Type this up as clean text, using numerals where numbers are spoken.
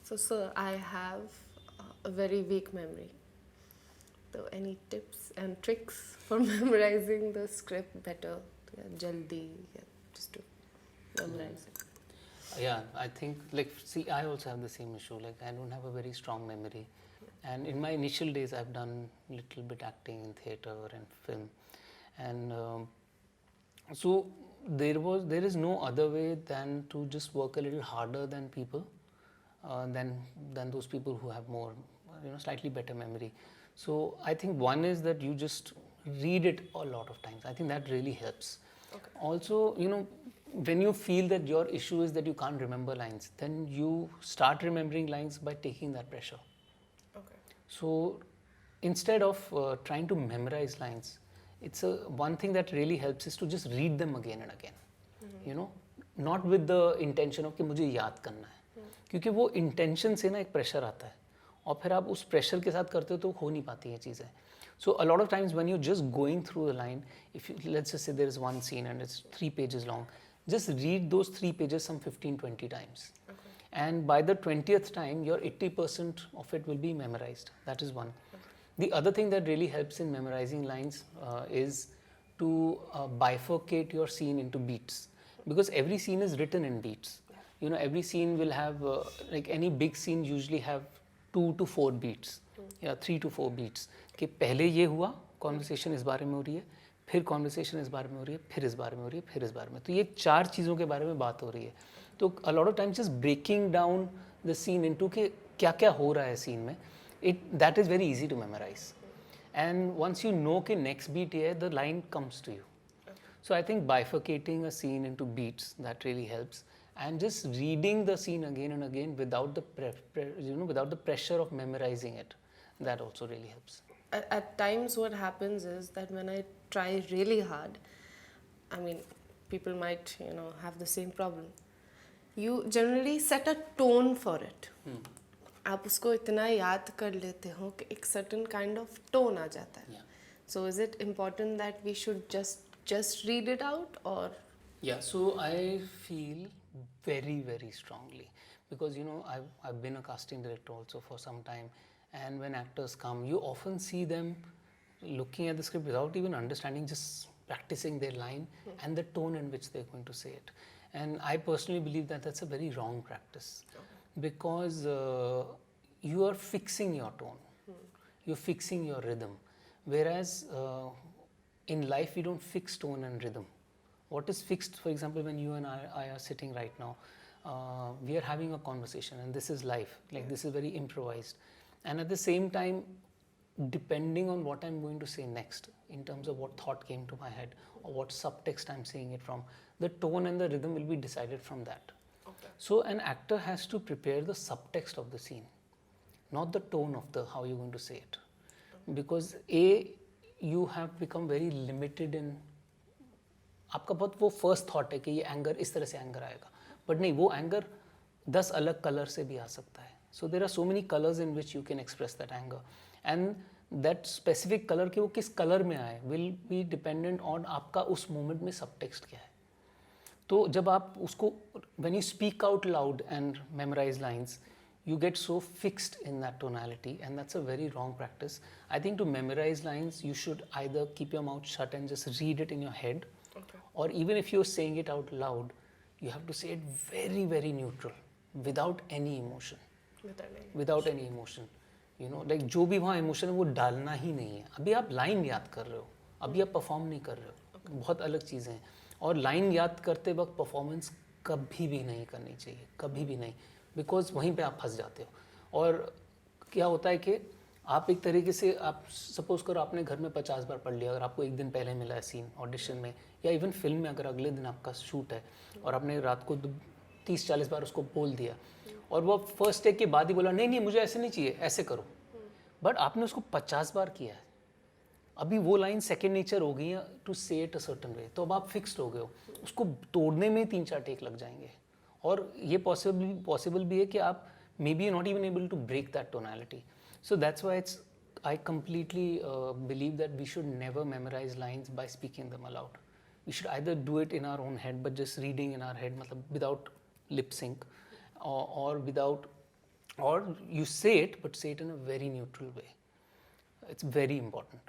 So, sir, I have a very weak memory. So, any tips and tricks for memorizing the script better? Yeah, jaldi, yeah, just to memorize it. Yeah, I think, like, see, I also have the same issue. Like, I don't have a very strong memory. And in my initial days, I've done little bit acting in theater and film. And so there is no other way than to just work a little harder than people, than those people who have more, slightly better memory. So I think one is that you just read it a lot of times. I think that really helps. Okay. Also, when you feel that your issue is that you can't remember lines, then you start remembering lines by taking that pressure. Okay. So instead of trying to memorize lines, it's one thing that really helps is to just read them again and again. Not with the intention of कि मुझे याद करना है, क्योंकि वो intention से ना एक pressure आता है, और फिर आप उस pressure के साथ करते हो तो हो नहीं पाती ये चीज़ें. So a lot of times when you're just going through the line, if you, let's just say there is one scene and it's 3 pages long, just read those 3 pages some 15-20 times. Okay. And by the 20th time, your 80% of it will be memorized. That is one. Okay. The other thing that really helps in memorizing lines is to bifurcate your scene into beats, because every scene is written in beats. Every scene will have, like any big scene usually have 2 to 4 beats, या 3 to 4 beats. कि पहले ये हुआ, conversation इस बारे में हो रही है, फिर कॉन्वर्सेशन इस बारे में हो रही है, फिर इस बारे में हो रही है, फिर इस बारे में. तो ये 4 चीज़ों के बारे में बात हो रही है. तो a lot of times just breaking down the scene into कि क्या क्या हो रहा है scene में, that is very easy to memorize. And once you know कि next beat ये है, the line comes to you. So I think bifurcating a scene into beats, that really helps. And just reading the scene again and again without the pressure of memorizing it, that also really helps. At times what happens is that when I try really hard, I mean, people might, have the same problem. You generally set a tone for it. आप उसको इतना याद कर लेते हो कि एक certain kind of tone आ जाता है. Yeah. So is it important that we should just read it out, or? Yeah, so I feel very, very strongly, because I've been a casting director also for some time, and when actors come, you often see them looking at the script without even understanding, just practicing their line and the tone in which they're going to say it. And I personally believe that that's a very wrong practice, because you are fixing your tone, you're fixing your rhythm, whereas in life we don't fix tone and rhythm. What is fixed, for example, when you and I are sitting right now, we are having a conversation, and this is live, like this is very improvised. And at the same time, depending on what I'm going to say next, in terms of what thought came to my head or what subtext I'm saying it from, the tone and the rhythm will be decided from that. Okay. So an actor has to prepare the subtext of the scene, not the tone of how you're going to say it. Because you have become very limited in, आपका बहुत वो first thought है कि ये anger इस तरह से anger आएगा, बट नहीं, वो एंगर 10 अलग कलर से भी आ सकता है. So there are so many colours in which you can express that anger, and that specific colour कि वो किस कलर में आए विल बी डिपेंडेंट ऑन आपका उस मोमेंट में सबटेक्स्ट क्या है. तो जब आप उसको, when you speak out loud and memorize lines, you get so fixed in that tonality, and that's a very wrong practice. I think to memorize lines, you should either keep your mouth shut and just read it in your head, okay, or even if you're saying it out loud, you have to say it very, very neutral, without any emotion. Without any emotion. Like जो भी वहाँ emotion है वो डालना ही नहीं है. अभी आप line याद कर रहे हो, अभी आप perform नहीं कर रहे हो, बहुत अलग चीज़ें हैं. और line याद करते वक्त performance कभी भी नहीं करनी चाहिए, कभी भी नहीं, बिकॉज वहीं पे आप फंस जाते हो. और क्या होता है कि आप एक तरीके से, आप सपोज करो आपने घर में 50 बार पढ़ लिया, अगर आपको एक दिन पहले मिला है सीन ऑडिशन में, या इवन फिल्म में अगर अगले दिन आपका शूट है और आपने रात को 30-40 बार उसको बोल दिया, और वो फर्स्ट टेक के बाद ही बोला नहीं नहीं मुझे ऐसे नहीं चाहिए, ऐसे करो, बट आपने उसको 50 बार किया है, अभी वो लाइन सेकेंड नेचर हो गई है टू से इट अ सर्टन वे, तो अब आप फिक्स्ड हो गए हो, उसको तोड़ने में 3-4 टेक लग जाएंगे. और ये पॉसिबल भी है कि आप may be not even able to break that tonality. So that's why I completely believe that we should never memorize lines by speaking them aloud. We should either do it in our own head, but just reading in our head, मतलब without lip sync, or without or you say it, but say it in a very neutral way. It's very important.